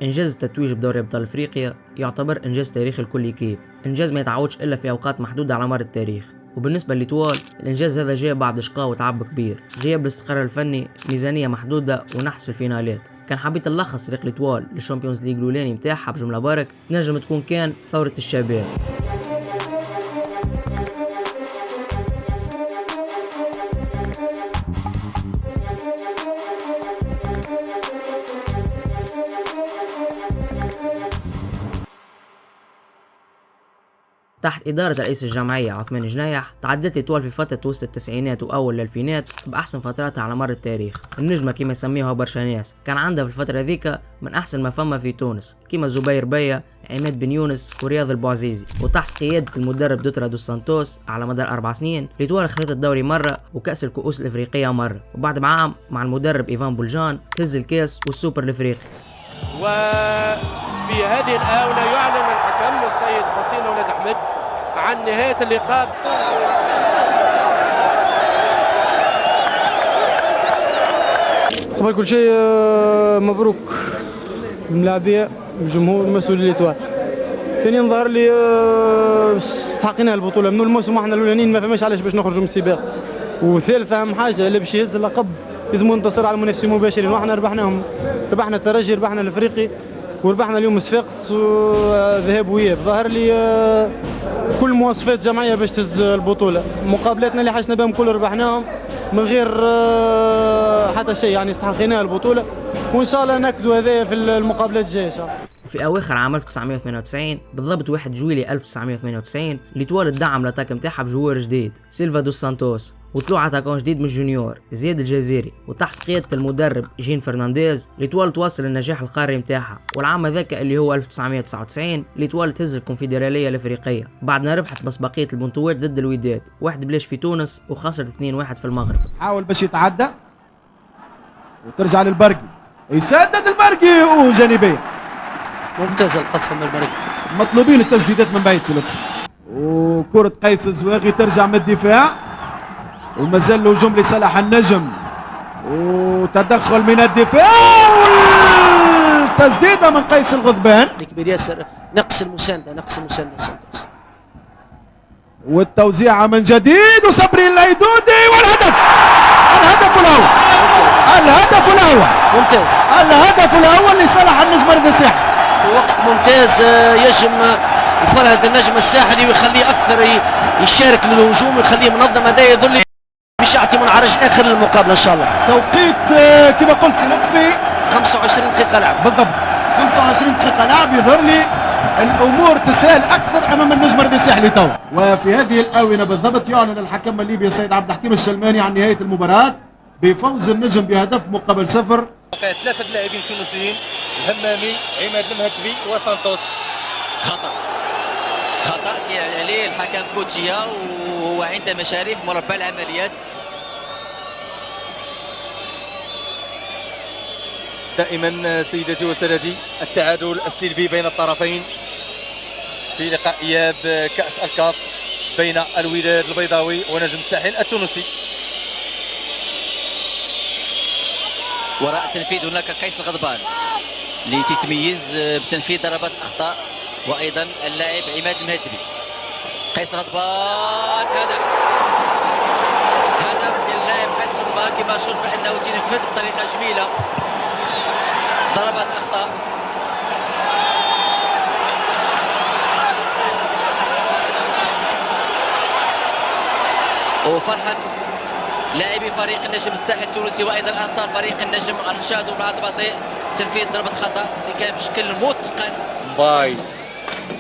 إنجاز التتويج بدوري أبطال أفريقيا يعتبر إنجاز تاريخي لكل إيكيب، إنجاز ما يتعودش إلا في أوقات محدودة على مر التاريخ. وبالنسبة لطوال الإنجاز هذا جاء بعد شقاء وتعب كبير، غياب الاستقرار الفني، ميزانية محدودة ونحس في الفينالات. كان حبيت نلخص طريق لطوال للشامبيونز ليج الأولاني متاعها بجملة بارك تنجم تكون كان ثورة الشباب. تحت إدارة رئيس الجمعية عثمان جنايح تعدت لطوال في فترة وسط التسعينات وأول الألفينات بأحسن فتراتها على مر التاريخ. النجمة كما يسميها برشا ناس كان عندها في الفترة ذيك من أحسن ما فما في تونس، كما زبير بيا، عماد بن يونس ورياض البوعزيزي. وتحت قيادة المدرب دوترا دوس سانتوس على مدار 4 سنين لطوال خذت الدوري مرة وكأس الكؤوس الإفريقية مرة، وبعد بعام مع المدرب إيفان بولجان تهز الكاس والسوبر الإفريقي. وفي هذه الآونة يعلن الحكم السيد حسين ولد أحمد عن نهاية اللقاء. قبل كل شيء مبروك للملاعبية والجمهور المسؤول الإتوال. ثانيا ظهر لي استحقنا البطولة من الموسم، احنا الأولانيين ما فماش علاش باش نخرجوا من السباق. وثالث أهم حاجة اللي باش يهز اللقب لازم ننتصر على المنافسين المباشرين، واحنا ربحناهم، ربحنا الترجي، ربحنا الافريقي، وربحنا اليوم صفاقس وذهاب وإياب. ظهر لي كل مواصفات جمعيه باش تهز البطوله. مقابلاتنا اللي حشنا بهم كل ربحناهم من غير حتى شيء، يعني استحقينا البطوله، وان شاء الله نكدوا هذايا في المقابلات الجايه ان شاء الله. في اواخر عام 1998 بالضبط 1 جويلية 1998 لطوال الدعم لاتاك متاعها بجوار جديد سيلفا دوس سانتوس، وطلوع اتاكون جديد من الجونيور زياد الجزيري، وتحت قيادة المدرب جين فرنانديز لطوال تواصل النجاح القاري متاعها. والعام ذاك اللي هو 1999 لطوال تهز الكونفدرالية الافريقية بعد ما ربحت بسباقية البنطوات ضد الوداد 1-0 في تونس وخسرت 2-1 في المغرب. حاول باش يتعدى وترجع للبرقي، يسدد البرقي وجانبيه ممتاز القذف من البرقي، مطلوبين التسديدات من بعيد في لطفي. وكرة قيس الزواغي ترجع من الدفاع ومازال الهجوم لصالح النجم، وتدخل من الدفاع والتسديده من قيس الغضبان. كبير ياسر، نقص المسانده سانتوس، والتوزيعه من جديد وصبري الأيدودي والهدف، الهدف الاول ممتاز، الهدف الاول لصالح النجم رضا الساحلي في وقت ممتاز. يجم يفرهد النجم الساحلي ويخليه اكثر يشارك للهجوم ويخليه منظم. هذا يدل باش يعطي منعرج اخر للمقابله ان شاء الله. توقيت كما قلت لطفي 25 دقيقه لعب بالضبط، 25 دقيقه لعب. يظهر لي الامور تسهل اكثر امام النجم رضا الساحلي تو. وفي هذه الاونه بالضبط يعلن الحكم الليبي السيد عبد الحكيم الشلماني عن نهايه المباراه بفوز النجم بهدف مقابل 0. 3 لاعبين تونسيين، الهمامي، عماد المهدبي وسانتوس. خطأ عليه الحكم كوتشيا وهو عند مشاريف مربع العمليات. دائما سيدتي وسادتي التعادل السلبي بين الطرفين في لقاء اياب كأس الكاف بين الوداد البيضاوي ونجم الساحل التونسي. وراء التنفيذ هناك قيس الغضبان اللي تتميز بتنفيذ ضربات الاخطاء، وايضا اللاعب عماد المهدبي. قيس الغضبان هدف للاعب قيس الغضبان كما شرط بانه تنفذ بطريقه جميله ضربات الاخطاء. وفرحه لاعبي فريق النجم الساحل التونسي وايضا انصار فريق النجم انشادوا بعد البطيء تنفيذ ضربه خطا اللي كان بشكل متقن. مباي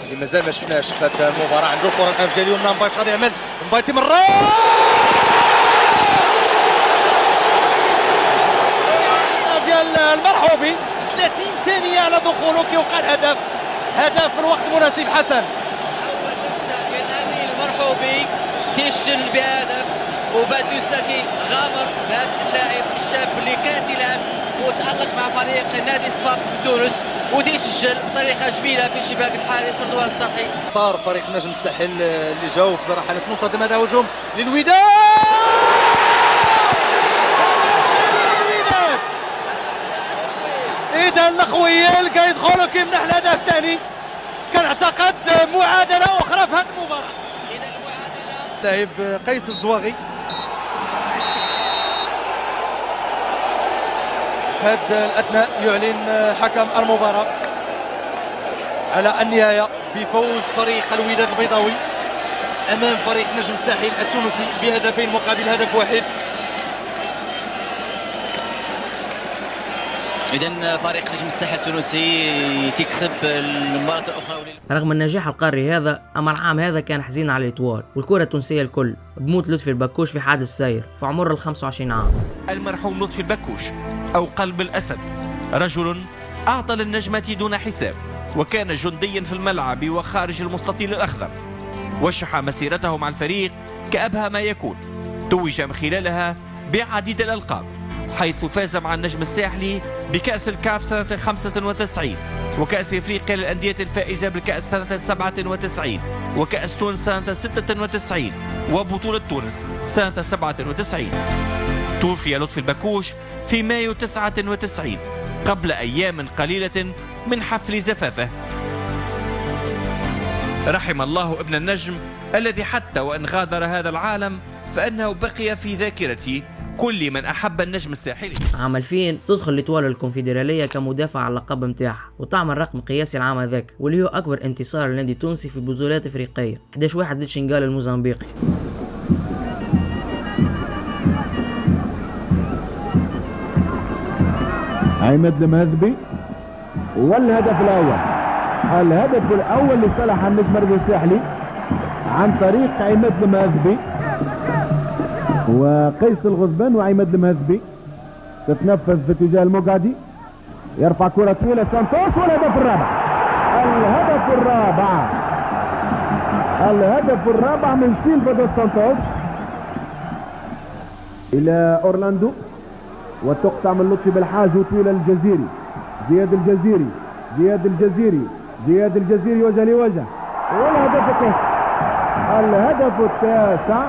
اللي مازال ما شفناش في هذه المباراه، عنده الكره الخارجيه اليوم مباي غادي يعمل مباي تمرر ديال المرحوبي 30 ثانيه على دخوله كيوقع الهدف، هدف في الوقت المناسب. حسن اول لمسه ديال امين المرحوبي تسجل بهدف، وبدو السكي غامر بهذا اللاعب الشاب اللي كان تيلعب وتألق مع فريق نادي صفاقس بتونس وتيسجل بطريقه جميله في شباك الحارس رضوان الصقي. صار فريق نجم الساحل اللي جاوا في مرحله منتظمه. هذا هجوم للوداد، تسديده النخوي لكي يدخلوا كي منح الهدف الثاني. كنعتقد معادله اخرى في هذه المباراه. اذا المعادله لاعب قيس الزواغي في هذا الاثناء يعلن حكم المباراه على النهايه بفوز فريق الوداد البيضاوي امام فريق نجم الساحل التونسي بهدفين مقابل هدف واحد. اذا فريق نجم الساحل التونسي تكسب المباراه الاخرى. رغم النجاح القاري هذا، اما العام هذا كان حزين على الإطوال والكرة التونسية الكل بموت لطفي البكوش في حادث سير في عمر 25 عام. المرحوم لطفي البكوش أو قلب الأسد رجل أعطى للنجمة دون حساب، وكان جنديا في الملعب وخارج المستطيل الأخضر، وشح مسيرته مع الفريق كأبهى ما يكون. توج من خلالها بعديد الألقاب، حيث فاز مع النجم الساحلي بكأس الكاف سنة 95، وكأس إفريقيا للأندية الفائزة بالكأس سنة 97، وكأس تونس سنة 96، وبطولة تونس سنة 97. توفي لطفي البكوش في مايو 99 قبل أيام قليلة من حفل زفافه. رحم الله ابن النجم الذي حتى وإن غادر هذا العالم فإنه بقي في ذاكرة كل من أحب النجم الساحلي. عام 2000 تدخل الإطوال الكونفدرالية كمدافع على اللقب متاعها وتعمل رقم قياسي العام هذاك، واللي هو أكبر انتصار للنادي التونسي في بطولات إفريقية، 11-1 ضد شنغال الموزمبيقي. عماد المهذبي والهدف الأول لصالح النجم الساحلي عن طريق عماد المهذبي وقيس الغزبان. وعماد المهذبي تتنفذ في اتجاه المقعدي، يرفع كرة طويلة سانتوس والهدف الرابع من سيلفا دوس سانتوس إلى أورلاندو، وتقطع من لطفي بالحاج وطويلة للجزيري. زياد الجزيري وجه لوجه، والهدف التاسع.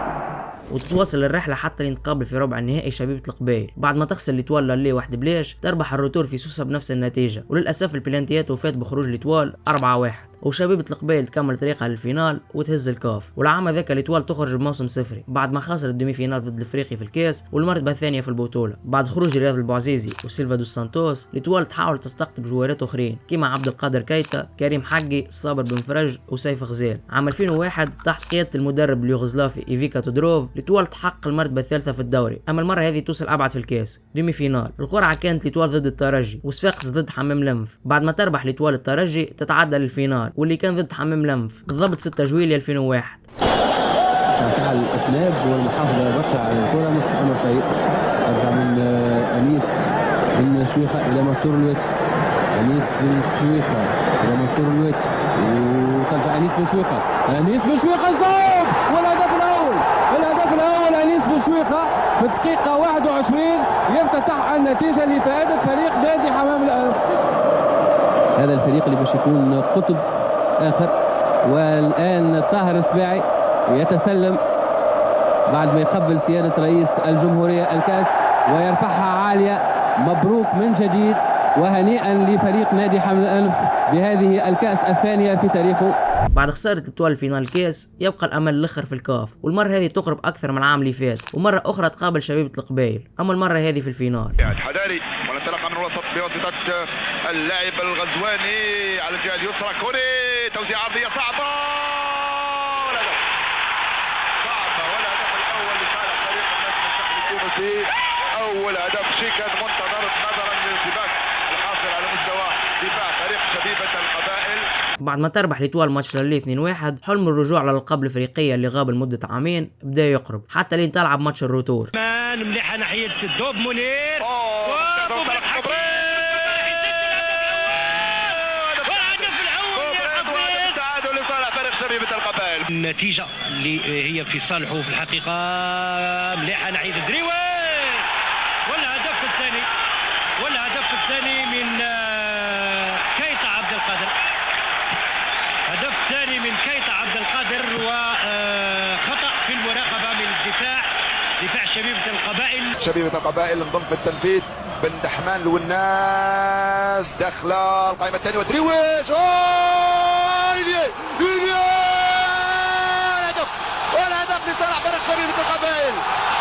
وتتواصل الرحلة حتى لنتقابل في ربع النهائي شبيبة القبائل بعد ما تخسر الإطوال للي 1-1. تربح الروتور في سوسة بنفس النتيجة، وللأسف البلانتيات وفات بخروج الإطوال 4-1، وشبيبة القبائل تكمل طريقها للفينال وتهز الكاف. والعام ذاك الإطوال تخرج بموسم صفري بعد ما خسر الدومي فينال ضد الافريقي في الكاس والمرتبة الثانية في البطولة. بعد خروج رياض البوعزيزي وسيلفا دوس سانتوس، الإطوال تحاول تستقطب جوارات أخرين كيما عبد القادر كيتا، كريم حقي، صابر بن فرج وسيف غزال. عام 2001 تحت قيادة المدرب اليوغوسلافي إيفيكا تودروف، الإطوال تحقق المرتبة الثالثة في الدوري، أما المرة هذه توصل أبعد في الكاس دومي فينال. القرعة كانت الإطوال ضد الترجي وصفاقس ضد حمام لنف. بعد ما تربح الإطوال الترجي تتعدى للفينال واللي كان ضد حمام لنف بالضبط 6 جويلية 2001. ساعة الأكلاب والمحافظة برشا على الكرة مستقبل الفريق. ترجع من أنيس بن شويخة إلى منصور الواتي، وترجع أنيس بن شويخة الصوب والهدف الأول أنيس بن شويخة في الدقيقة 21 يفتتح النتيجة لفائدة فريق نادي حمام الأنف. هذا الفريق اللي باش يكون قطب آخر. والآن طاهر السباعي يتسلم بعد ما يقبل سيادة رئيس الجمهورية الكأس ويرفعها عالية. مبروك من جديد وهنيئا لفريق نادي حمل الأنف بهذه الكأس الثانية في تاريخه. بعد خسارة الإطوال فينال الكاس يبقى الأمل الآخر في الكاف، والمرة هذه تقرب أكثر من العام اللي فات، ومرة أخرى تقابل شبيبة القبائل، أما المرة هذه في الفينال. حداري ونتلقى من الوسط بواسطة اللاعب الغزواني على الجهة اليسرى. كوري توزيع عرضية صعبة والهدف الأول لصالح فريق النجم الساحلي التونسي. أول هدف شيكا منتظر نظرا للانسباق الحاصل على مستوى دفاع فريق شبيبة القبائل. بعد ما تربح الإطوال ماتش للي 2-1، حلم الرجوع على الألقاب الإفريقية اللي غاب لمدة عامين بدا يقرب حتى لين تلعب ماتش الروتور. مليحة ناحية الدوب منير النتيجة اللي هي في صالحه في الحقيقة. مليحة ناحية الدريوي والهدف الثاني من كيتا عبد القادر. هدف ثاني من كيتا عبد القادر وخطأ في المراقبة من دفاع شبيبة القبائل انضم في التنفيذ بن دحمان والناس داخله القائمه الثانيه ودريويش والهدف لصالح فريق شبيبة القبائل،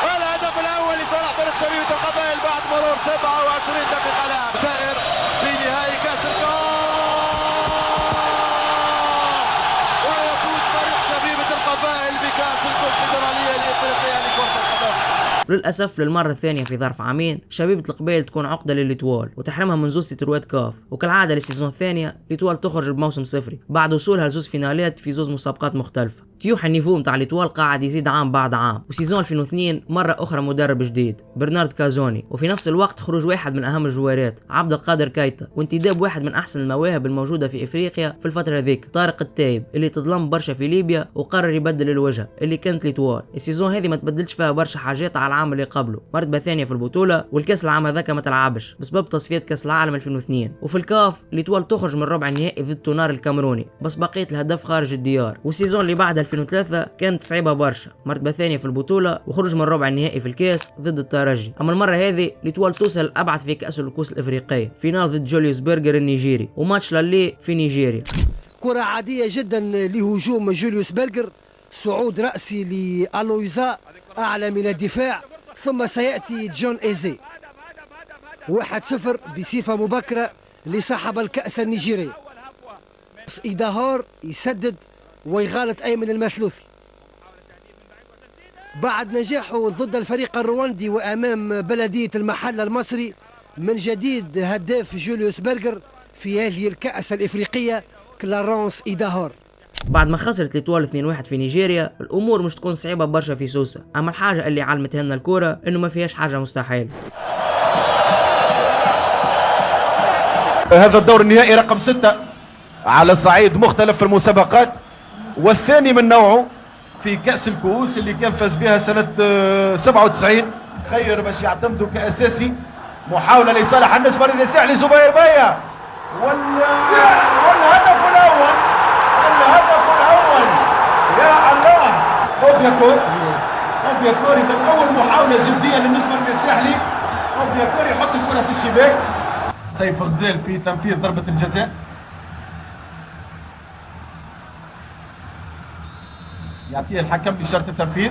الهدف الاول لصالح فريق شبيبة القبائل بعد مرور 27 دقيقه لعب سائر في نهائي كاس الكاف، ويفوز فريق شبيبة القبائل بكاس الكونفدراليه الافريقيه لكره القدم. وللأسف للمرة الثانية في ظرف عامين شبيبة القبائل تكون عقدة لليتوال وتحرمها من زوز تروات كاف، وكالعادة للسيزون الثانية ليتوال تخرج بموسم صفري بعد وصولها لزوز فينالات في زوز مسابقات مختلفة. تيوح النيفو متاع ليتوال قاعد يزيد عام بعد عام، وسيزون 2002 مرة أخرى مدرب جديد برنارد كازوني، وفي نفس الوقت خروج واحد من أهم الجوارات عبد القادر كايتا، وانتداب واحد من أحسن المواهب الموجودة في إفريقيا في الفترة ذيك طارق التايب اللي تظلم برشا في ليبيا وقرر يبدل الوجهة اللي كانت ليتوال. السيزون هذه ما تبدلش فيها برشا حاجات على العام اللي قبله، مرتبة ثانية في البطولة، والكاس العام هذاك ما تلعبش بسبب تصفيات كاس العالم 2002. وفي الكاف ليتوال تخرج من ربع النهائي ضد تونار الكاميروني بس بقية الهدف خارج الديار. والسيزون اللي بعدها 2003 كانت صعيبة برشا، مرتبة ثانية في البطولة وخرج من ربع النهائي في الكاس ضد الترجي. اما المرة هذه ليتوال توصل ابعد في كاس الكؤوس الافريقية، فينال ضد جوليوس برجر النيجيري وماتش للي في نيجيريا. كرة عادية جدا لهجوم جوليوس برجر، صعود رأسي لألويزا أعلى من الدفاع، ثم سيأتي جون إيزي 1-0 بصفة مبكرة لصاحب الكأس النيجيري. إيداهار يسدد ويغالط أيمن المثلوثي بعد نجاحه ضد الفريق الرواندي وأمام بلدية المحلة المصري. من جديد هداف جوليوس برجر في هذه الكأس الإفريقية كلارنس إيداهار. بعد ما خسرت ليتوال 2-1 في نيجيريا الامور مش تكون صعيبه برشا في سوسه، اما الحاجه اللي علمتها لنا الكوره انه ما فيهاش حاجه مستحيل. هذا الدور النهائي رقم 6 على صعيد مختلف في المسابقات، والثاني من نوعه في كأس الكؤوس اللي كان فاز بها سنة 97. خير باش يعتمدوا كأساسي، محاولة لصالح النجم الرياضي الساحلي زبير بيا والهدف الأول، الهدف الأول يا الله. أوبياكور إذا أول محاولة جدية للنجم الرياضي الساحلي، أوبياكور يحط الكرة في الشباك. سيف غزال في تنفيذ ضربة الجزاء، يعطيه الحكم بشرط التنفيذ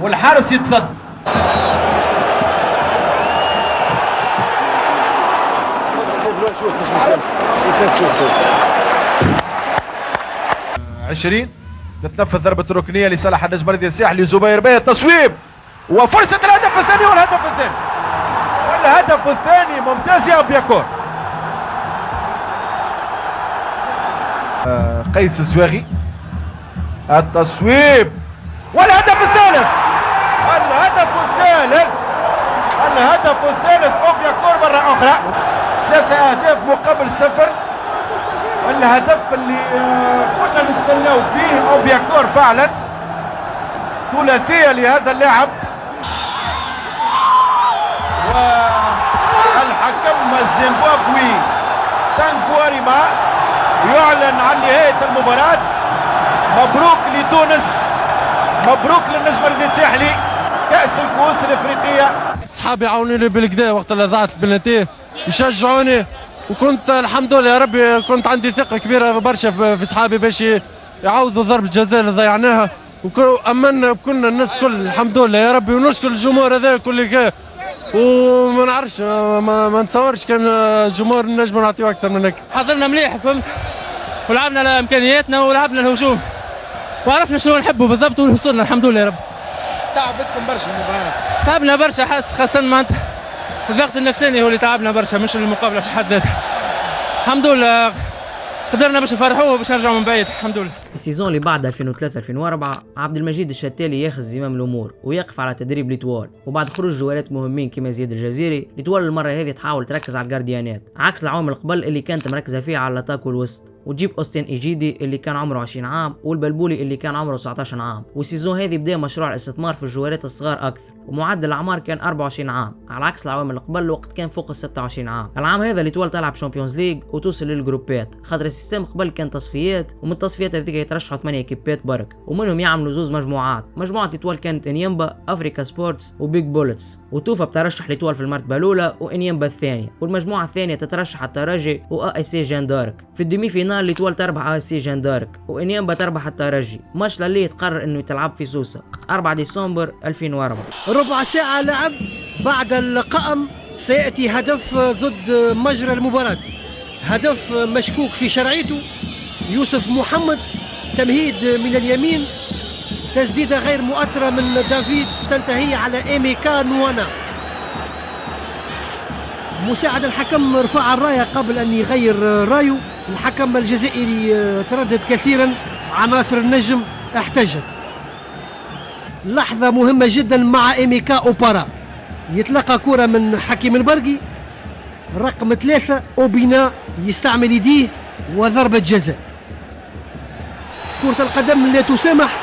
والحارس يتصدى. عشرين تتنفذ ضربة الركنية لصالح النجم الرياضي الساحلي زبير بيه، التصويب وفرصة الهدف الثاني والهدف الثاني ممتاز يا أوبياكور. قيس الزواغي التصويب والهدف الثالث، أوبياكور مرة أخرى. 3 أهداف مقابل 0. الهدف اللي كنا نستناو فيه أوبياكور فعلا، ثلاثية لهذا اللاعب. والحكم الزيمبابوي تانكواريما يعلن عن نهاية المباراة. مبروك لتونس، مبروك للنجم الرياضي الساحلي كأس الكؤوس الإفريقية. صحابي عاونوني بالكدا وقت اللي ضاعت البلنتي، يشجعوني، وكنت الحمد لله يا ربي كنت عندي ثقة كبيرة برشا في صحابي باش يعوضوا ضربة الجزاء اللي ضيعناها، وأمنا كنا الناس كل الحمد لله يا ربي، ونشكر الجمهور هذا كل كان. وما نعرفش ما نتصورش كان الجمهور نجم نعطيه أكثر من هيك. حضرنا مليح فهمت، ولعبنا على إمكانياتنا ولعبنا الهجوم وعرفنا شنو نحبوا بالضبط وصلنا الحمد لله يا رب. تعبتكم برشا المباراة؟ تعبنا برشا، خاصة معناتها الضغط النفساني هو اللي تعبنا برشا، مش المقابلة في حد ذاتها. الحمد لله قدرنا باش نفرحوه وباش نرجعوا من بعيد الحمد لله. السيزون اللي بعد 2003-2004 عبد المجيد الشتالي ياخذ زمام الامور ويقف على تدريب ليتوال، وبعد خروج جوالات مهمين كما زياد الجزيري، ليتوال المره هذه تحاول تركز على الجارديانات عكس العوام القبل اللي كانت مركزه فيها على الاتاك والوسط، وتجيب اوستين ايجيدي اللي كان عمره 20 عام والبلبولي اللي كان عمره 19 عام. والسيزون هذه بدا مشروع الاستثمار في الجوالات الصغار اكثر، ومعدل الاعمار كان 24 عام على عكس العوام اللي قبل وقت كان فوق ال 26 عام. العام هذا ليتوال تلعب شامبيونز ليج وتوصل للجروبات، خاطر السيستم قبل كان تصفيات، ومن التصفيات هذيك ترشحوا 8 كيبات برك، ومنهم يعملوا زوز مجموعات. مجموعة إيطوال كانت انيمبا، افريكا سبورتس وبيج بولتس، وتوفا بترشح لإيطوال في المرتبة الأولى وانيمبا الثانية، والمجموعة الثانية تترشح الترجي وAS جان دارك. في الديمي فينال لإيطوال تربح AS جان دارك وانيمبا تربح الترجي. ماتش اللي يتقرر انه يتلعب في سوسة 4 ديسمبر 2004. ربع ساعة لعب بعد القائم سيأتي هدف ضد مجرى المباراة، هدف مشكوك في شرعيته. يوسف محمد تمهيد من اليمين، تسديدة غير مؤثرة من دافيد تنتهي على إيميكا نوانا. مساعد الحكم رفع الراية قبل أن يغير رايه. الحكم الجزائري تردد كثيرا، عناصر النجم احتجت. لحظة مهمة جدا مع إيميكا أوبارا، يتلقى كرة من حكيم البرقي، رقم 3 أوبينا يستعمل يديه وضربة جزاء. كرة القدم لا تسامح،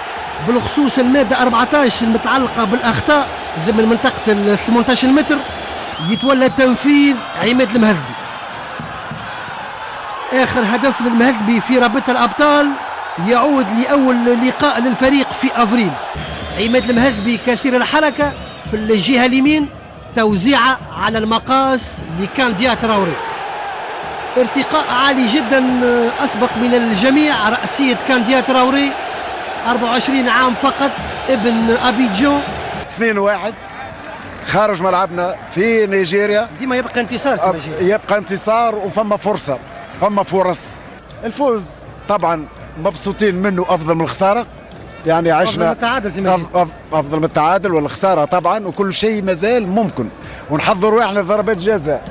بالخصوص المادة 14 المتعلقة بالأخطاء من منطقة ال 18 متر. يتولى تنفيذ عماد المهذبي. آخر هدف للمهذبي في رابطة الأبطال يعود لأول لقاء للفريق في أفريل. عماد المهذبي كثير الحركة في الجهة اليمين، توزيعة على المقاس لكانديا تراوري. ارتقاء عالي جدا أسبق من الجميع، رأسية كانديا تراوري 24 عام فقط، ابن أبيجان. 2-1 خارج ملعبنا في نيجيريا. ديما يبقى انتصار في نيجيريا، يبقى انتصار وفما فرصة، فما فرص. الفوز طبعا مبسوطين منه، أفضل من الخسارة. يعني عشنا أفضل من التعادل والخسارة طبعا، وكل شيء مازال ممكن، ونحضروا احنا ضربات جزاء.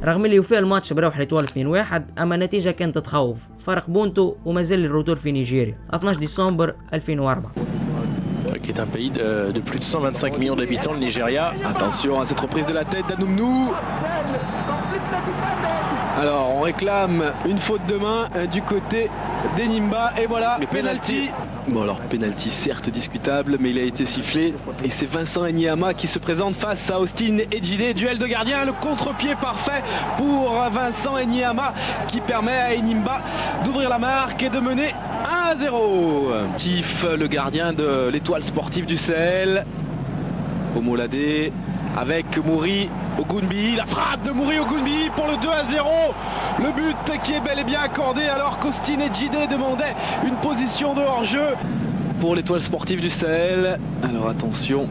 رغم اللي يوفي الماتش بروح لإيطوال 2-1، اما النتيجة كانت تخوف، فرق بونتو ومازال الروتور في نيجيريا 12 ديسمبر 2004. Qui est un pays de plus de 125 millions d'habitants, le Nigeria. Attention à cette reprise de la tête d'Anoumnou. Alors on réclame une faute de main du côté d'Enimba et voilà, penalty. Bon alors penalty certes discutable, mais il a été sifflé et c'est Vincent Enyama qui se présente face à Austin Ejide. Duel de gardien, le contre-pied parfait pour Vincent Enyama qui permet à Enimba d'ouvrir la marque et de mener 1-0. Tif, le gardien de l'Étoile sportive du Sahel, Omoladé avec Mouri Ogunbi, la frappe de Mouri Ogunbi pour le 2-0. Le but qui est bel et bien accordé alors qu'Austin Ejide demandait une position de hors-jeu pour l'Étoile sportive du Sahel. Alors attention,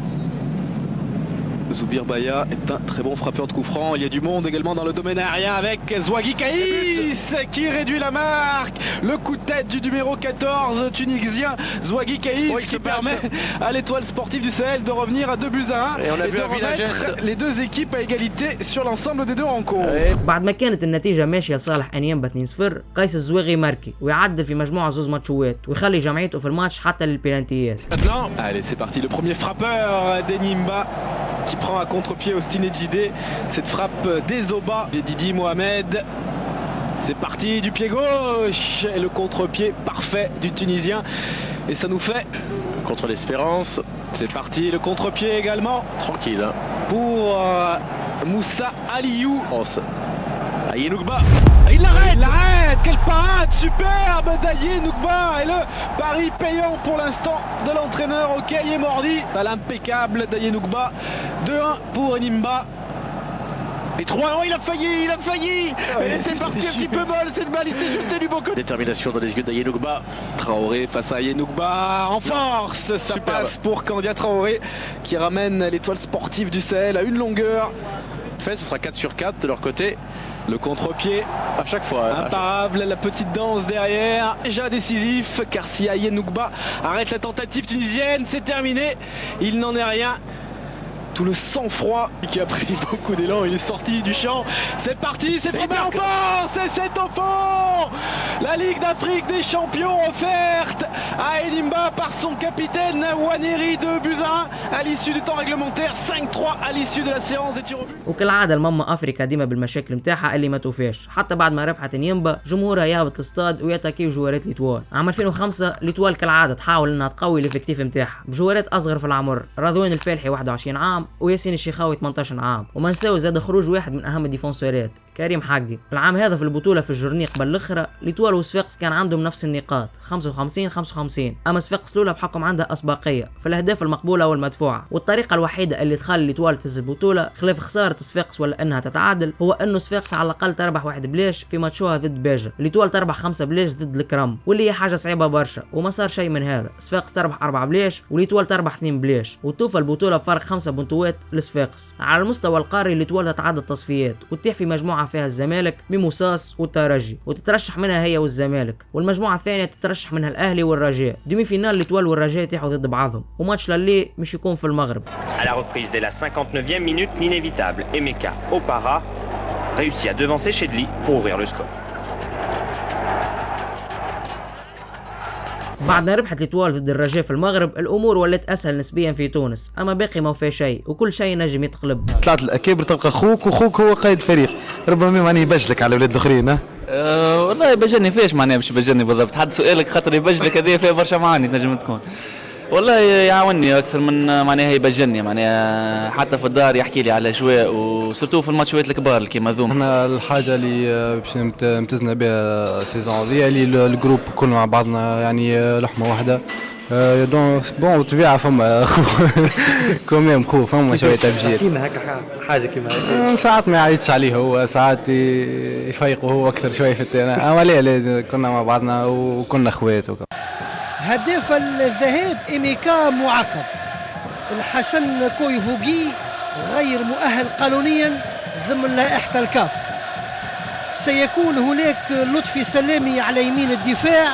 Zoubir Baya est un très bon frappeur de coup franc. Il y a du monde également dans le domaine aérien avec Zouagui Kaïs qui réduit la marque. Le coup de tête du numéro 14 tunisien Zouagui Kaïs qui permet à l'Étoile sportive du Sahel de revenir à 2-1 et de remettre les deux équipes à égalité sur l'ensemble des deux rencontres. بعد ما كانت النتيجة ماشية لصالح انيمبا 2-0، قيس الزواغي ماركي ويعدل في مجموعة زوز ماتشوات ويخلي جمعيته في الماتش حتى للبينالتيات. Allez, c'est parti, le premier frappeur d'Enimba qui prend à contre-pied Austin Ejide, cette frappe d'Ezoba de Didi Mohamed. C'est parti du pied gauche et le contre-pied parfait du Tunisien et ça nous fait contre l'Espérance. C'est parti, le contre-pied également. Tranquille hein. Pour Moussa Aliou. Aye Nougba. Il l'arrête, quelle parade superbe d'Aye Nougba et le pari payant pour l'instant de l'entraîneur Okaye Mordi. L'impeccable d'Aye Nougba. 2-1 pour Enimba. Et 3-1, il a failli. C'est parti un petit peu molle cette balle, il s'est jeté du beau côté. Détermination dans les yeux d'Aye Nougba. Traoré face à Aye Nougba en force. Ça passe pour Candia Traoré qui ramène l'Étoile sportive du Sahel à une longueur. Ce sera 4 sur 4 de leur côté. Le contre-pied à chaque fois. Imparable, la petite danse derrière. Déjà décisif car si Aye Nougba arrête la tentative tunisienne, c'est terminé. Il n'en est rien. Tout le sang-froid qui a pris beaucoup d'élan, il est sorti du champ. C'est parti, c'est frappé en fond, c'est au fond. La Ligue d'Afrique des Champions offerte à Enimba par son capitaine Waneri, 2-1 à l'issue du temps réglementaire, 5-3 à l'issue de la séance des tirs au but. وكالعاده الماما افريكا ديما بالمشاكل نتاعها اللي ما توفاش، حتى بعد ما ربحت نيمبا جمهورها يهبط الاستاد ويتاكيو جوارات ليتوال. عام 2005 ليتوال كالعاده تحاول انها تقوي الافكتيف نتاعها بجوارات اصغر في العمر، رضوان الفالحي 21 عام وياسين الشيخاوي 18 عام، وما نساو زاد خروج واحد من اهم الديفونسورات كريم حقي. العام هذا في البطوله في الجورني قبل الاخرى ليتوال وصفاقس كان عندهم نفس النقاط 55-55، اما صفاقس الاولى بحكم عندها اسبقيه في الاهداف المقبوله والمدفوعه، والطريقه الوحيده اللي تخلي ليتوال تهز البطوله خلاف خساره صفاقس ولا انها تتعادل هو انه صفاقس على الاقل تربح 1 بلاش في ماتشوها ضد باجا، ليتوال تربح 5 بلاش ضد الكرم واللي هي حاجه صعيبه برشا، وما صار شيء من هذا. صفاقس تربح 4 بلاش وليتوال تربح 2 بلاش، وتوفى البطوله بفرق 5 بنتوات لصفاقس. على المستوى القاري ليتوال تتعدى التصفيات وتتيح في مجموعه فيها الزمالك بموساس والترجي، وتترشح منها هي والزمالك، والمجموعه الثانيه تترشح منها الاهلي والرجاء. دومي فينال ليتوال والرجاء يتيحوا ضد بعضهم، وماتش للي مش يكون في المغرب. À la reprise dès la 59e minute, l'inévitable Emeka Opara réussit à devancer Chedli pour ouvrir le score. بعد ما ربحت ليتوال ضد الرجاء في المغرب الامور ولات اسهل نسبيا في تونس، اما باقي ما وفى شيء وكل شيء نجم يتقلب. طلعت الاكابر تلقى خوك وخوك هو قائد فريق، ربما معني يبجلك على الاولاد الاخرين. والله يبجلني فيش معناها باش يبجلني بالضبط، حد سؤالك خاطر يبجلك هذه فيها برشا معاني تنجم تكون. والله يعاونني اكثر من معناها يبجلني، معناها حتى في الدار يحكي لي على الاجواء وسورتو في الماتشات الكبار كيما ذوما. احنا الحاجه اللي باش امتزنا بها السيزون هذه اللي الجروب كل مع بعضنا يعني لحمه واحده. دون بون طبيعه فما كوميم خو فما شويه تبجيل. كيما هكا حاجه كيما هكا ساعات ما يعيطش عليه هو، ساعات يفيقوا هو اكثر شويه في التيران، اما لا كنا مع بعضنا وكنا اخوات. هداف الذهاب إيميكا معاقب، الحسن كويفوغي غير مؤهل قانونيا ضمن لائحة الكاف. سيكون هناك لطفي سلامي على يمين الدفاع.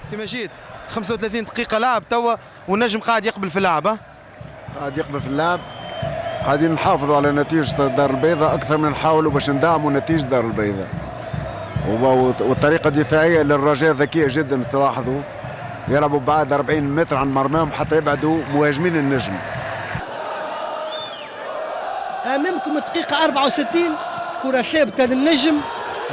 سي مجيد 35 دقيقة لعب توا والنجم قاعد يقبل في اللعب. قاعد يقبل في اللعب، قاعدين نحافظوا على نتيجة دار البيضاء أكثر من نحاولوا باش ندعموا نتيجة دار البيضاء. والطريقة الدفاعية للرجاء ذكية جدا، تلاحظوا يلعبوا بعد 40 متر عن مرماهم حتى يبعدوا مهاجمين النجم. أمامكم الدقيقة 64 كرة ثابتة للنجم،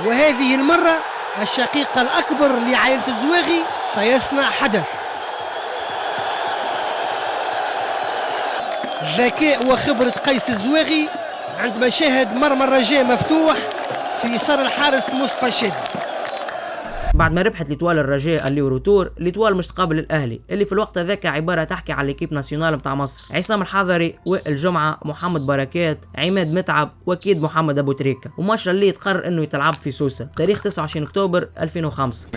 وهذه المرة الشقيقة الأكبر لعائلة الزواغي سيصنع حدث. ذكاء وخبرة قيس الزواغي عندما شاهد مرمى الرجاء مفتوح في يسار الحارس مصطفى شادي. بعد ما ربحت ليتوال الرجاء اللي وروتور، ليتوال مش تقابل الاهلي اللي في الوقت هذاك عباره تحكي على ليكيب ناسيونال نتاع مصر، عصام الحضري وائل جمعه محمد بركات عماد متعب واكيد محمد ابو تريكه، وماتش اللي تقرر انه يتلعب في سوسه تاريخ 29 اكتوبر 2005.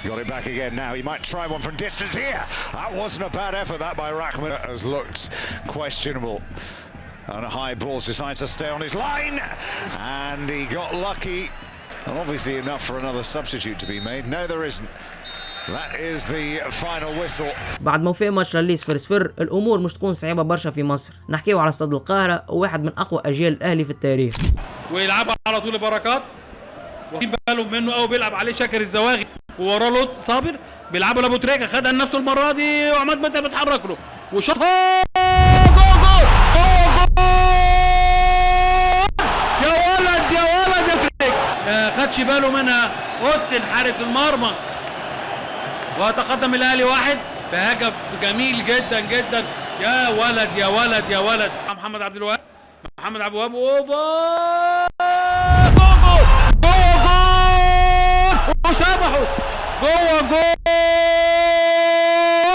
Got it back again now. He might try one from distance here. That wasn't a bad effort that by Rahman. That has looked questionable. And a high ball decides to stay on his line. And he got lucky. And obviously enough for another substitute to be made. No, there isn't. That is the final whistle. بعد ما وفى ماتش اللي 0-0 الامور مش تكون صعيبه برشا في مصر، نحكيو على استاد القاهره وواحد من اقوى اجيال الاهلي في التاريخ. ويلعبها على طول بركات، واخدين بالهم منه او بيلعب عليه شاكر الزواغي، ووراه لوط صابر بيلعبوا لابو تريكه، خدها لنفسه المره دي وعماد متعب بيتحرك له وشاطها جول يا ولد يا تريكه، خدش باله منها اوستن حارس المرمى، وتقدم الاهلي 1 بهدف جميل جدا جدا. يا ولد يا ولد يا ولد محمد عبد الوهاب، محمد عبد الوهاب اوفر وسامحوا جوه جول،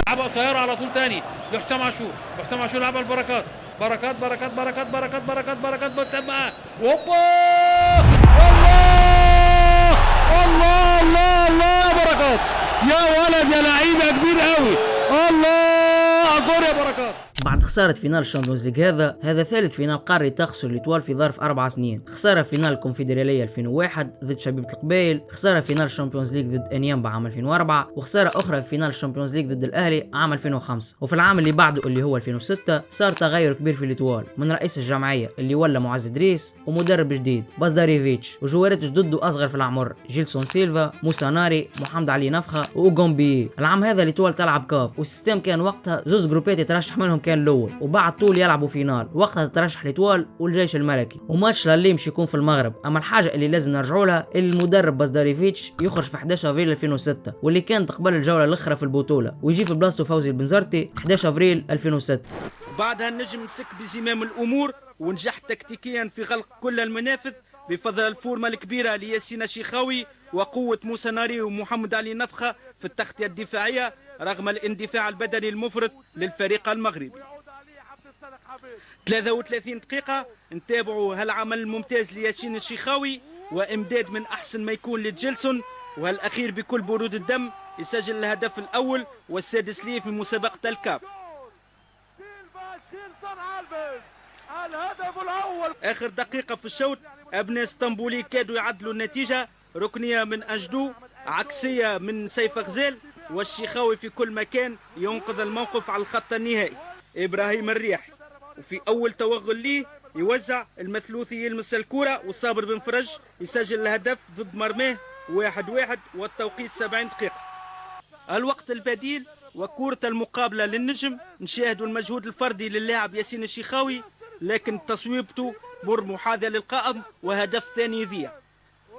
لعبها قصيره على طول تاني لحسام عاشور، حسام عاشور لعبها لبركات، بركات بركات بركات بركات بركات بركات بتسمعها هوبا الله الله الله الله بركات يا ولد يا لعيبه كبير قوي، الله جول يا بركات. بعد خسارة فينال الشامبيونز ليج هذا ثالث فينال قاري تخسر ليتوال في ظرف 4 سنين. خسارة فينال الكونفدرالية 2001 ضد شبيبة القبائل، خسارة فينال الشامبيونز ليج ضد انيامبا عام 2004، وخسارة أخرى في فينال الشامبيونز ليج ضد الأهلي عام 2005. وفي العام اللي بعده اللي هو 2006 صار تغير كبير في ليتوال، من رئيس الجمعية اللي ولا معز دريس ومدرب جديد بازداريفيتش، وجوارات جدد أصغر في العمر جيلسون سيلفا، موسى ناري، محمد علي نفخة وأوغومبي. العام هذا ليتوال تلعب كاف، والسيستم كان وقتها زوز جروبات يترشح منهم كان الأول، وبعد طول يلعبوا فينال. وقتها ترشح ليتوال والجيش الملكي، وماتش للي مش يكون في المغرب. أما الحاجة اللي لازم نرجعوا لها اللي المدرب بازداريفيتش يخرج في 11 افريل 2006، واللي كانت قبل الجولة الأخرى في البطولة، ويجي في بلاصته فوزي البنزرتي 11 افريل 2006. بعدها النجم مسك بزمام الامور ونجح تكتيكيا في غلق كل المنافذ بفضل الفورمه الكبيره لياسين الشيخاوي وقوه موسى ناري ومحمد علي نفخه في التغطيه الدفاعيه رغم الاندفاع البدني المفرط للفريق المغربي. 33 دقيقه نتابعوا هالعمل الممتاز لياسين الشيخاوي وامداد من احسن ما يكون لجيلسون، وهالاخير بكل برود الدم يسجل الهدف الاول والسادس ليه في مسابقه الكاف. الهدف الاول اخر دقيقه في الشوط ابناء اسطنبولي كادوا يعدلوا النتيجه، ركنيه من اجدو، عكسيه من سيف غزال، والشيخاوي في كل مكان ينقذ الموقف على الخط النهائي. ابراهيم الرياحي وفي اول توغل ليه يوزع المثلوثي يلمس الكره، وصابر بن فرج يسجل الهدف ضد مرماه 1-1 والتوقيت 70 دقيقه. الوقت البديل وكرة المقابلة للنجم نشاهدوا المجهود الفردي للاعب ياسين الشيخاوي، لكن تصويبته مر محاذاة للقائم وهدف ثاني يضيع.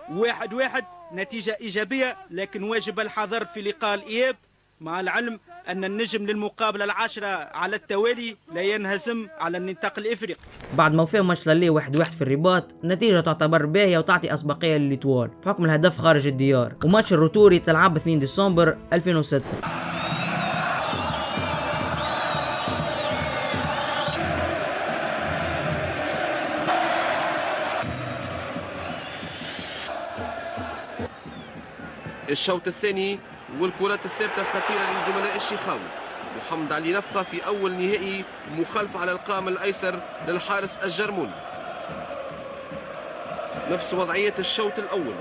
1-1 نتيجة إيجابية، لكن واجب الحذر في لقاء الإياب، مع العلم أن النجم للمقابلة العاشرة على التوالي لا ينهزم على النطاق الإفريقي. بعد ما وفى ماتش للي 1-1 في الرباط، النتيجة تعتبر باهية وتعطي أسبقية لليتوال بحكم الهدف خارج الديار، وماتش الروتوري تلعب 2 ديسمبر 2006. الشوط الثاني والكرات الثابتة خطيرة لزملاء الشيخاوي. محمد علي نفخة في أول نهائي مخالفة على القائم الأيسر للحارس الجرموني، نفس وضعية الشوط الأول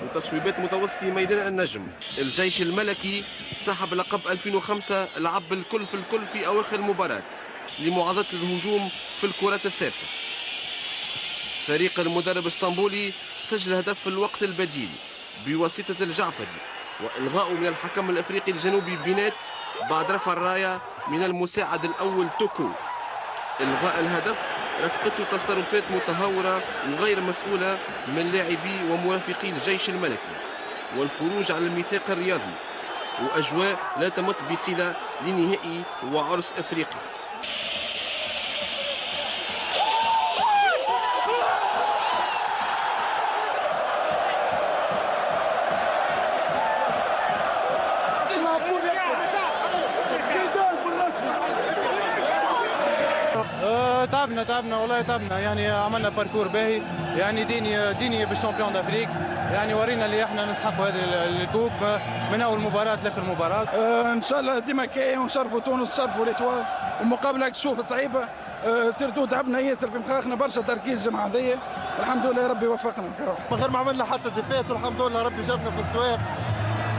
وتصويبات متوسطة ميدان النجم. الجيش الملكي سحب لقب 2005 لعب الكل في الكل في أواخر المباراة لمعاضدة الهجوم في الكرات الثابتة. فريق المدرب اسطنبولي سجل هدف في الوقت البديل بواسطة الجعفري وإلغاء من الحكم الأفريقي الجنوبي بينات بعد رفع الراية من المساعد الأول توكو. إلغاء الهدف رفقته تصرفات متهورة وغير مسؤولة من لاعبي ومرافقي الجيش الملكي، والخروج على الميثاق الرياضي وأجواء لا تمت بصلة لنهائي وعرس أفريقي. تعبنا والله تعبنا، يعني عملنا باركور باهي، يعني ديني بالشامبيون دافريك، يعني ورينا اللي احنا نسحقوا هذه الكوب من اول مباراه لاخر مباراه. ان شاء الله ديما كاين ونشرفوا تونس ونشرفوا ليتوال، ومقابله تشوف صعيبه، سيرتو تعبنا ياسر في مخاخنا برشا تركيز الجمعه هذيا، الحمد لله ربي وفقنا. من غير ما عملنا حتى دفات، والحمد لله ربي جابنا في السواق،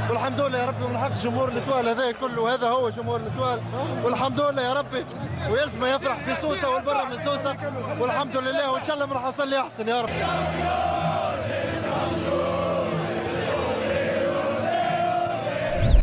والحمد لله يا ربي من حق جمهور الاتوال هذا كله، هذا هو جمهور الاتوال، والحمد لله يا ربي، ويلزم يفرح في سوسه والبرة من سوسه، والحمد لله، وان شاء الله من حصل لي احسن يا رب.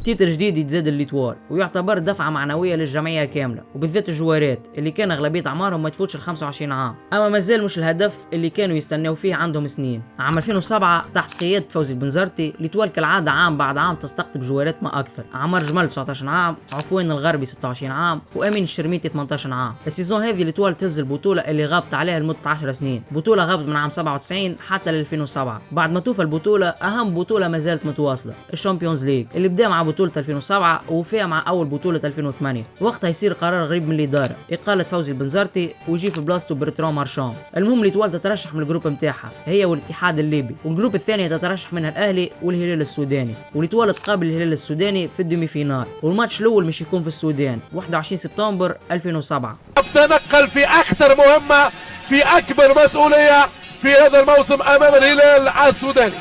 تيتر جديد يتزاد الليتوال ويعتبر دفعة معنوية للجمعية كاملة، وبالذات الجوارات اللي كان أغلبية أعمارهم ما تفوتش ال 25 عام. أما مازال مش الهدف اللي كانوا يستناو فيه عندهم سنين. عام 2007 تحت قيادة فوزي البنزرتي ليتوال كالعادة عام بعد عام تستقطب جوارات ما أكثر. عمر جمال 19 عام، عفوان الغربي 26 عام، وأمين الشرميتي 18 عام. السيزون هذه ليتوال تهز البطولة اللي غابت عليها لمدة 10 سنين، بطولة غابت من عام 97 حتى ل 2007. بعد ما توفى البطولة أهم بطولة ما زالت متواصلة، الشامبيونز ليج اللي بدأ مع بطولة بطولة 2007 ووفيها مع أول بطولة 2008. وقتها يصير قرار غريب من الإدارة، إقالة فوزي البنزرتي ويجي في بلاصتو برتران مارشان. المهم ليتوال تترشح من الجروب متاعها هي والاتحاد الليبي، والجروب الثاني تترشح منها الأهلي والهلال السوداني، وليتوال تقابل الهلال السوداني في الدومي فينال، والماتش الأول مش يكون في السودان 21 سبتمبر 2007. تنقل في أخطر مهمة في أكبر مسؤولية في هذا الموسم أمام الهلال السوداني.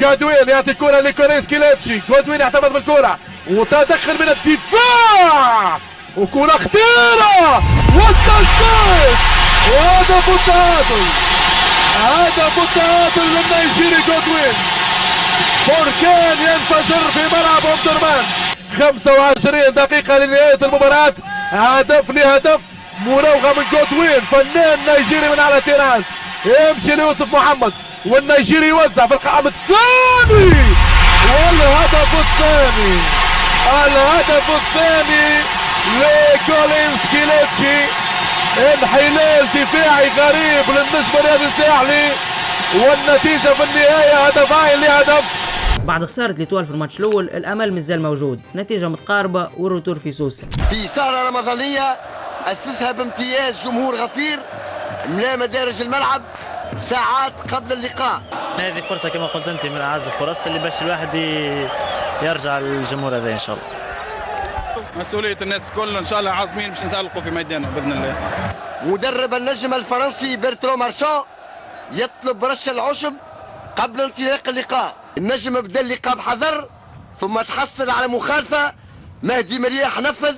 جودوين يعطي الكرة لكوريس كيلاتشي، جودوين يعتمد بالكرة وتدخل من الدفاع وكرة خطيرة والتسديد وهدف التعادل. هدف التعادل للنيجيري جودوين. بركان ينفجر في ملعب عبد الرحمن. 25 دقيقة لنهاية المباراة، هدف لهدف، مراوغة من جودوين فنان نيجيري من على تيراس، يمشي ليوسف محمد والنيجيري يوزع في القائم الثاني، والهدف الثاني، الهدف الثاني لكولينز كيلاتشي. انحلال دفاعي غريب للنجم الرياضي الساحلي، والنتيجة في النهاية هدفين لهدف. بعد خسارة ليتوال في الماتش الأول الأمل مازال موجود، نتيجة متقاربة والروتور في سوسة. في سهرة رمضانية أثثها بامتياز جمهور غفير ملا مدارج الملعب ساعات قبل اللقاء. هذه فرصة كما قلت أنت من أعز الفرص اللي باش الواحد يرجع للجمهور هذا إن شاء الله. مسؤولية الناس كلنا إن شاء الله عازمين باش نتألقوا في ميداننا بإذن الله. مدرب النجم الفرنسي برتران مارشان يطلب رش العشب قبل انطلاق اللقاء. النجم بدا اللقاء بحذر ثم تحصل على مخالفة. مهدي مرياح نفذ،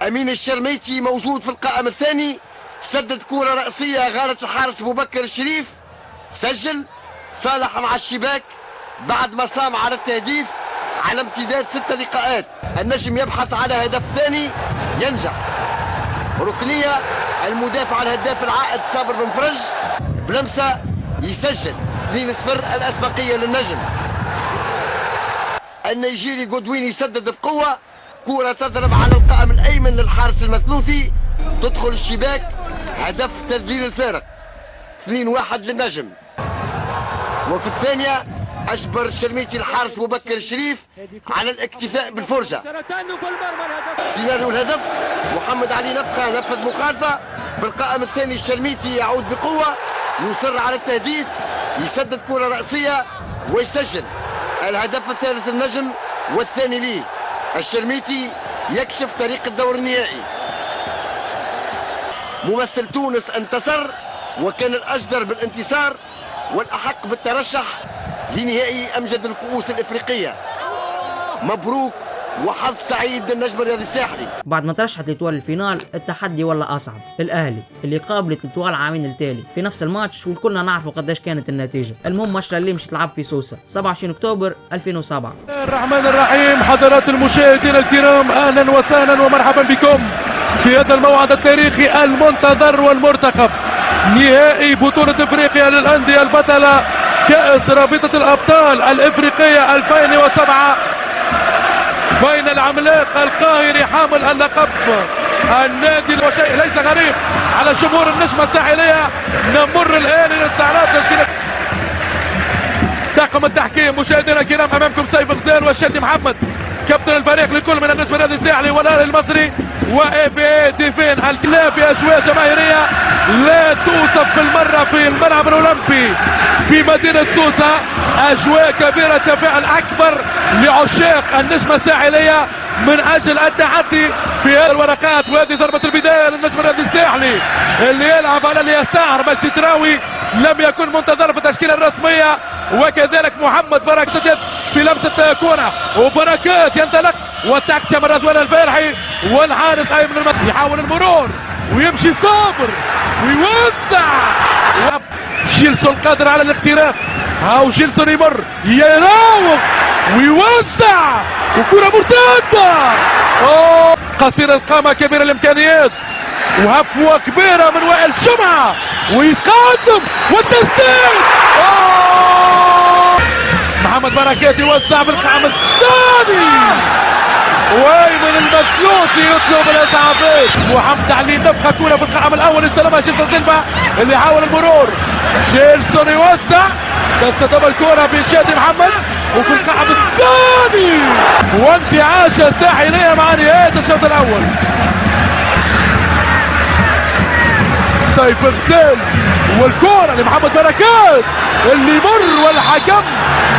أمين الشرميتي موجود في القائم الثاني، سدد كرة رأسية غارت الحارس أبو بكر الشريف، سجل صالح مع الشباك بعد ما صام على التهديف على امتداد 6 لقاءات. النجم يبحث على هدف ثاني ينجح، ركنية المدافع الهداف العائد صابر بن فرج بلمسة يسجل 2-0 الأسبقية للنجم. النيجيري جودوين يسدد بقوة، كرة تضرب على القائم الأيمن للحارس المثلوثي تدخل الشباك، هدف تذليل الفارق 2-1 للنجم. وفي الثانية أجبر الشرميتي الحارس أبو بكر الشريف على الاكتفاء بالفرجة. سيناريو الهدف محمد علي نفخة نفذ مخالفة في القائم الثاني. الشرميتي يعود بقوة يصر على التهديف، يسدد كرة رأسية ويسجل الهدف الثالث النجم والثاني ليه. الشرميتي يكشف طريق الدور النهائي. ممثل تونس انتصر وكان الأجدر بالانتصار والأحق بالترشح لنهائي أمجد الكؤوس الإفريقية. مبروك وحظ سعيد للنجم الرياضي الساحلي. بعد ما ترشحت ليتوال الفينال التحدي ولا أصعب. الأهلي اللي قابلت ليتوال عامين التالي في نفس الماتش والكلنا نعرفوا قداش كانت النتيجة. المهم ماتش اللي مش تلعب في سوسة 27 أكتوبر 2007. الرحمن الرحيم. حضرات المشاهدين الكرام، أهلا وسهلا ومرحبا بكم في هذا الموعد التاريخي المنتظر والمرتقب، نهائي بطولة افريقيا للأندية البطلة كأس رابطة الأبطال الإفريقية 2007 بين العملاق القاهري حامل اللقب النادي، وشيء ليس غريب على جمهور النجمة الساحلية. نمر الآن إلى استعراض تشكيلة طاقم التحكيم. مشاهدينا الكرام، أمامكم سيف غزال والشادي محمد كابتن الفريق لكل من النجم الرياضي الساحلي والأهلي المصري وإيفي ديفين. الكلاب في أجواء جماهيرية لا توصف بالمرة في الملعب الأولمبي بمدينة سوسة، أجواء كبيرة، تفاعل أكبر لعشاق النجمة الساحلية من أجل التحدي في هذه الورقات. وهذه ضربة البداية للنجم الرياضي الساحلي اللي يلعب على اليسار. مجدي تراوي لم يكن منتظر في التشكيلة الرسمية، وكذلك محمد بركات في لمسة كرة، وبركات ينطلق والتحت كما رضوان الفارحي والحارس أيمن المدني يحاول المرور ويمشي صابر ويوسع. جيلسون قادر على الاختراق، هاو جيلسون يمر يراوغ ويوسع وكرة مرتدة. قصير القامة كبير الإمكانيات وهفوة كبيرة من وائل جمعة ويتقدم والتسديد. محمد بركات يوسع بالقائم الثاني، وايمن المثلوثي يطلب الاسعافات. محمد علي نفخه كوره في القائم الاول استلمها جيلسون سيلفا اللي حاول المرور. جيلسون يوسع، تستتم الكوره بشادي محمد وفي الكعب الثاني وانتعاشة ساحلية مع نهاية الشوط الأول. سيف غزال والكرة لمحمد بركات اللي مر والحكم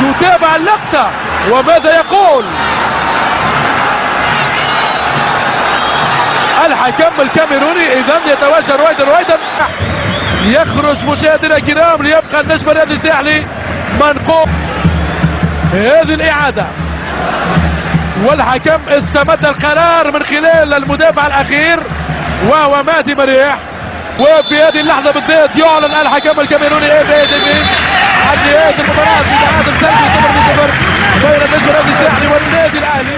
يتابع اللقطة وماذا يقول؟ الحكم الكاميروني إذن يتوجه رويدا يخرج مشاهدينا الكرام ليبقى النجم الرياضي الساحلي منقوب. هذه الإعادة والحكم استمد القرار من خلال المدافع الأخير وهو مهدي مريح. وفي هذه اللحظة بالذات يعلن الحكم الكاميروني عن نهاية المباراة بتعادل سلبي 0-0 بين النجم الرياضي الساحلي والنادي الأهلي.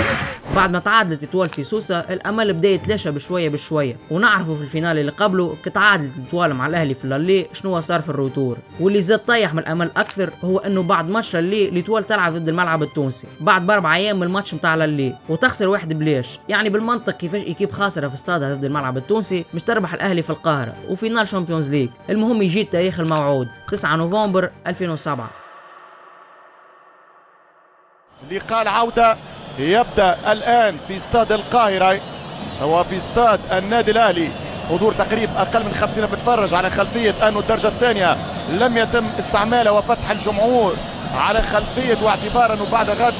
بعد ما تعادلت إتوال في سوسة الأمل بدأ يتلاشى بشوية بشوية، ونعرفوا في الفينال اللي قبله كتعادلت إتوال مع الأهلي في اللي شنو صار في الروتور. واللي زاد طيح من الأمل أكثر هو إنه بعد ماتش اللي إتوال تلعب ضد الملعب التونسي بعد ب4 أيام من الماتش متاع اللي وتخسر 1 بليش. يعني بالمنطق كيفاش إيكيب خاسرة في استادها ضد الملعب التونسي مش تربح الأهلي في القاهرة وفينال شامبيونز ليج. المهم يجي التاريخ الموعود 9 نوفمبر 2007. لقاء العودة يبدأ الآن في استاد القاهرة، هو في استاد النادي الأهلي. حضور تقريب أقل من 50 بتفرج على خلفية أنه الدرجة الثانية لم يتم استعمالها وفتح الجمهور على خلفية، واعتبارا أنه بعد غد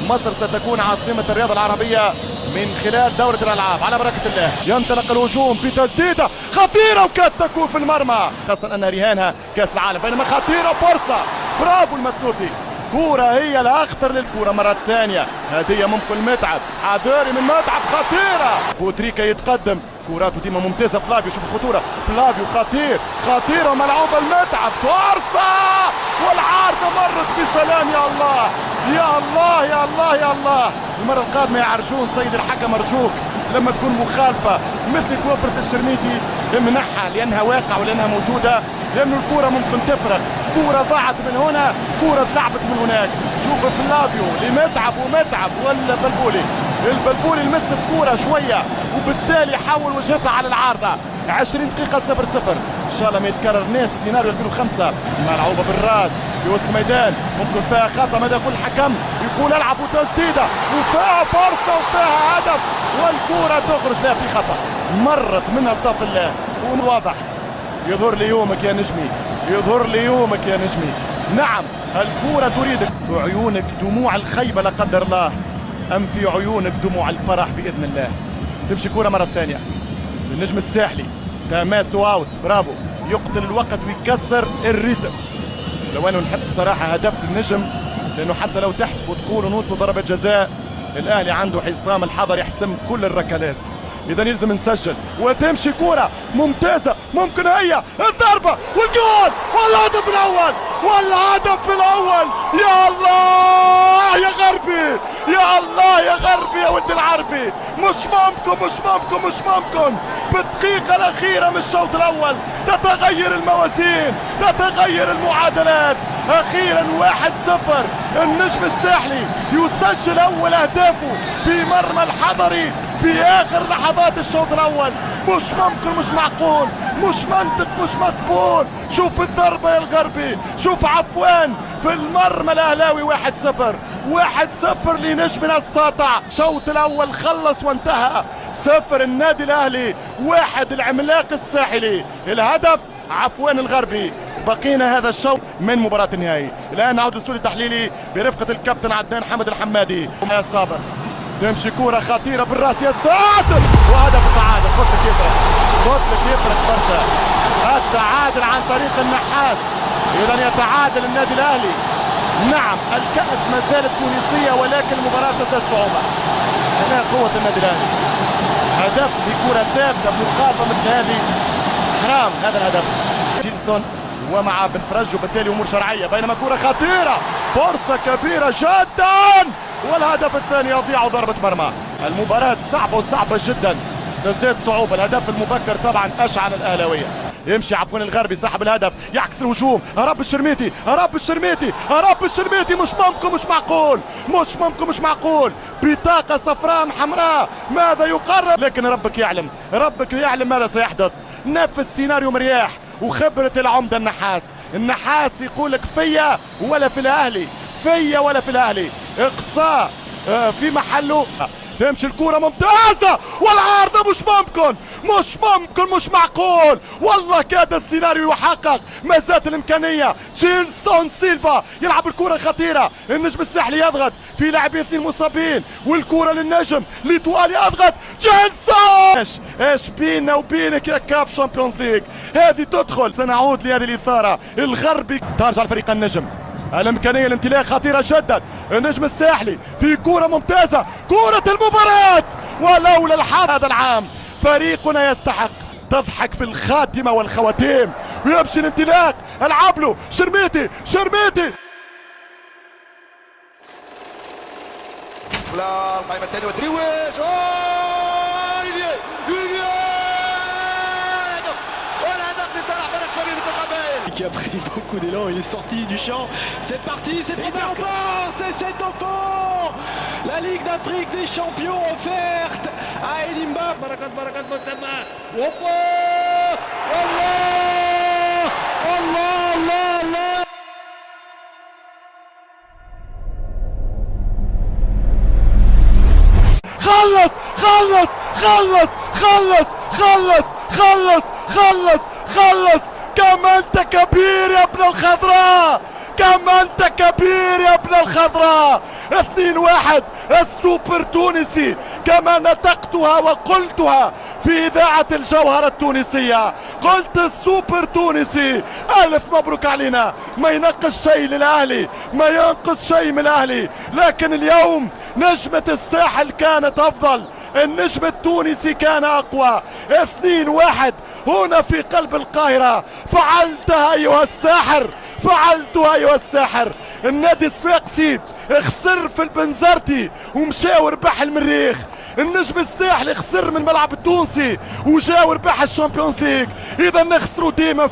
مصر ستكون عاصمة الرياضة العربية من خلال دورة الألعاب. على بركة الله ينطلق الهجوم بتسديدة خطيرة وكاد تكون في المرمى، خاصة أن رهانها كأس العالم، بينما خطيرة فرصة. برافو المثلوثي، كورة هي الأخطر للكورة مرة ثانية. هدية ممكن متعب، حذاري من متعب، خطيرة. بوتريكا يتقدم، كوراته ديما ممتازة. فلافيو شوف الخطورة، فلافيو خطير، خطيرة ملعوبة المتعب، فرصة والعارضة مرت بسلام. يا الله يا الله يا الله يا الله. المرة القادمة يعرجون سيد الحكم أرجوك لما تكون مخالفة مثل وفرة الشرميتي امنحها لأنها واقع ولأنها موجودة، لأنه الكورة ممكن تفرق. كورة ضاعت من هنا، كورة اتلعبت من هناك. شوف فلافيو لمتعب ومتعب ولا بلبولي، البلبولي المس الكورة شوية وبالتالي يحول وجهتها على العارضة. 20 دقيقة 0-0 إن شاء الله ما يتكرر ناس سيناريو 2005. ملعوبة بالراس في وسط الميدان، ممكن فيها خطأ، ماذا يقول الحكم؟ يقول العب وتسديدة وفيها فرصة وفيها هدف والكورة تخرج. لا في خطأ، مرت منها لطاف الله واضح. يظهر لي يومك يا نجمي، يظهر لي يومك يا نجمي. نعم الكورة تريدك، في عيونك دموع الخيبة لا قدر الله أم في عيونك دموع الفرح بإذن الله. تمشي كورة مرة ثانية النجم الساحلي، تماس واوت، برافو، يقتل الوقت ويكسر الريتم. لو أنا نحب صراحة هدف النجم، لأنه حتى لو تحسب وتقول ونوصلوا ضربة جزاء الأهلي عنده حسام الحضر يحسم كل الركلات، إذا يلزم نسجل. وتمشي كورة ممتازة، ممكن هي الضربة والجول والهدف الأول والهدف الأول. يا الله يا غربي، يا الله يا غربي يا ولد العربي، مش ممكن مش ممكن مش ممكن. في الدقيقة الأخيرة من الشوط الأول تتغير الموازين، تتغير المعادلات. أخيرا 1-0 النجم الساحلي يسجل أول أهدافه في مرمى الحضري في آخر لحظات الشوط الأول. مش ممكن، مش معقول، مش منطق، مش مقبول. شوف الضربة يا الغربي، شوف عفوان في المرمى الأهلاوي. 1-0 1-0 لنجمنا الساطع. الشوط الأول خلص وانتهى 0 النادي الأهلي 1 العملاق الساحلي. الهدف عفوان الغربي. بقينا هذا الشوط من مباراة النهائي. الآن نعود للاستوديو التحليلي برفقة الكابتن عدنان حمد الحمادي. يا صابر تمشي كورة خطيرة بالراس يا ساتر، وهدف التعادل. قلت لك يفرق، قلت لك يفرق برشا. التعادل عن طريق النحاس، إذا يتعادل النادي الأهلي. نعم الكأس ما زالت تونسية ولكن المباراة تزداد صعوبة. هنا قوة النادي الأهلي، هدف بكرة ثابتة بمخالفة مثل هذه حرام. هذا الهدف جيلسون ومع بن فرج وبالتالي أمور شرعية، بينما كرة خطيرة، فرصة كبيرة جدا والهدف الثاني يضيع وضربة مرمى. المباراة صعبة وصعبة جدا، تزداد صعوبة. الهدف المبكر طبعا أشعل الأهلاوية. يمشي عفوا الغربي صاحب الهدف، يعكس الهجوم، هرب الشرميتي، هرب الشرميتي، هرب الشرميتي. مش ممكن، مش معقول، مش ممكن، مش معقول. بطاقة صفراء حمراء، ماذا يقرر؟ لكن ربك يعلم، ربك يعلم ماذا سيحدث. نفس سيناريو مرياح وخبرة العمدة النحاس. النحاس يقولك فيا ولا في الأهلي، فيا ولا في الاهلي. اقصاء في محله، تمشي الكرة ممتازة والعارضة مش معقول. والله كاد السيناريو يحقق، ما زالت الإمكانية. جيلسون سيلفا يلعب الكرة خطيرة، النجم الساحلي يضغط في لاعبين اثنين مصابين، والكرة للنجم ليتوال يضغط. جيلسون ايش بينا وبينك يا كاف شامبيونز ليج، هذه تدخل. سنعود لهذه الإثارة الغربي، ترجع الفريق النجم. الامكانيه الامتلاك خطيره جدا، النجم الساحلي في كره ممتازه، كره المباراه. ولولا الحظ هذا العام فريقنا يستحق. تضحك في الخاتمه والخواتيم، ويمشي الانطلاق. العب له شرميتي لا القائمه الثانيه ودريويش. Qui a pris beaucoup d'élan, il est sorti du champ. C'est parti, c'est pris en force, et c'est au fond. La Ligue d'Afrique des Champions offerte à Elimba. خلص. كم أنت كبير يا ابن الخضراء، 2-1 السوبر تونسي، كما نطقتها وقلتها في إذاعة الجوهرة التونسية. قلت السوبر تونسي. ألف مبروك علينا، ما ينقص شيء للأهلي، ما ينقص شيء من الأهلي. لكن اليوم نجمة الساحل كانت أفضل، النجم التونسي كان أقوى. 2-1 هنا في قلب القاهرة. فعلتها أيها الساحر. النادي الصفاقسي خسر في البنزرتي ومشى وربح المريخ. النجم الساحلي خسر من الملعب التونسي وجا وربح الشامبيونز ليج. اذا نخسروا ديما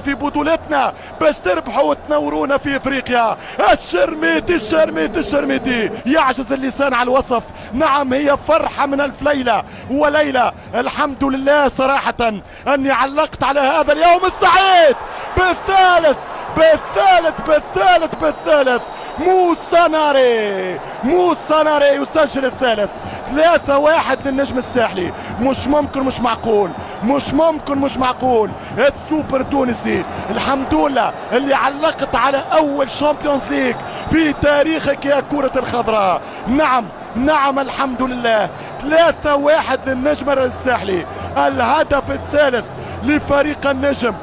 في بطولتنا، باش تربحوا وتنورونا في افريقيا. الشرميتي يعجز اللسان على الوصف. نعم، هي فرحة من الف ليلة وليلة. الحمد لله صراحة اني علقت على هذا اليوم السعيد بالثالث. موسى ناري يسجل الثالث. 3-1 للنجم الساحلي. مش معقول. السوبر تونسي الحمد لله اللي علقت على اول شامبيونز ليج في تاريخك يا كرة الخضراء. نعم الحمد لله. 3-1 للنجم الساحلي. الهدف الثالث لفريق النجم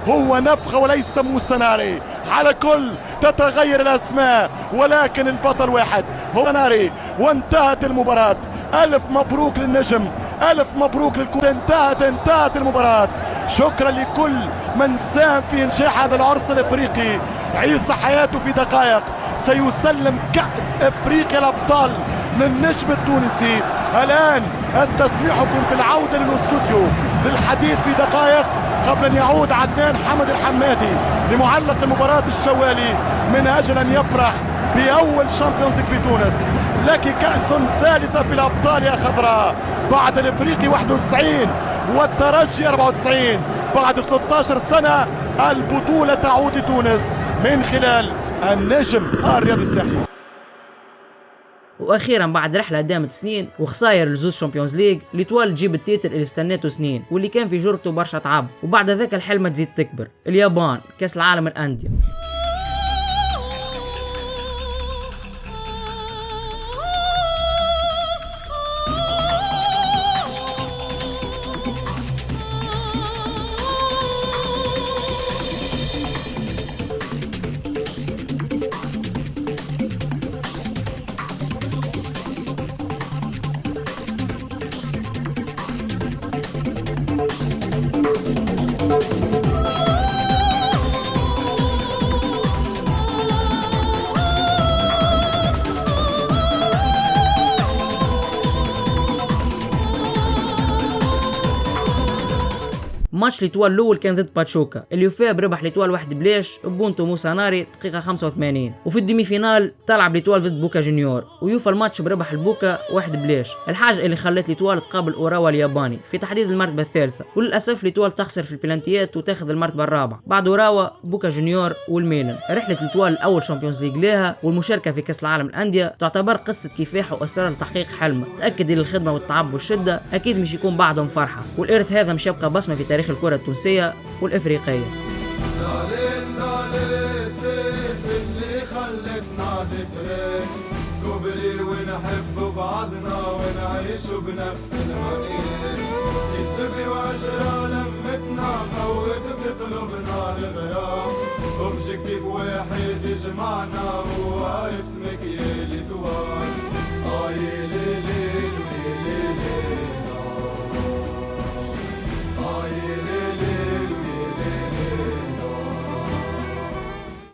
هو نفخة وليس موسى ناري. على كل تتغير الأسماء ولكن البطل واحد هو ناري. وانتهت المباراة. ألف مبروك للنجم، ألف مبروك للكل. انتهت المباراة. شكرا لكل من ساهم في إنشاء هذا العرس الإفريقي. عيسى حياته في دقائق سيسلم كأس إفريقيا الأبطال للنجم التونسي. الآن أستسمحكم في العودة للاستوديو للحديث في دقائق قبل أن يعود عدنان حمد الحمادي لمعلق المباراة الشوالي من أجل أن يفرح بأول شامبيونز ليج في تونس. لك كأس ثالثة في الأبطال يا خضراء بعد الإفريقي 91 والترجي 94. بعد 13 سنة البطولة تعود لتونس من خلال النجم الرياضي الساحلي. واخيرا بعد رحله دامت سنين وخساير لزوز شامبيونز ليج، ليتوال تجيب التيتر اللي استنيته سنين واللي كان في جرته برشا تعب، وبعد ذاك الحلمه تزيد تكبر. اليابان، كاس العالم الانديه. ماتش ليتوال الاول كان ضد باتشوكا اللي وفاه بربح ليتوال 1 بلاش بونتو موساناري دقيقه 85. وفي الديمي فينال تلعب ليتوال ضد بوكا جونيور ويوفى الماتش بربح البوكا 1 بلاش، الحاجه اللي خلت ليتوال تقابل اوراوا الياباني في تحديد المرتبه الثالثه. وللاسف ليتوال تخسر في البلانتيات وتاخذ المرتبه الرابعه بعد اوراوا بوكا جونيور والميلان. رحله ليتوال اول شامبيونز ليج لها والمشاركه في كاس العالم للانديه تعتبر قصه كفاح واصرار لتحقيق حلمه. تاكد ان الخدمه والتعب والشده اكيد مش يكون بعدهم فرحه، والارث هذا مش يبقى بصمه في تاريخ الكره التونسيه والافريقيه. ونحب بعضنا ونعيش بنفس المنير، ستة وعشرة لمتنا قوت في قلوبنا الغرام، اوبجيكتيف واحد يجمعنا هو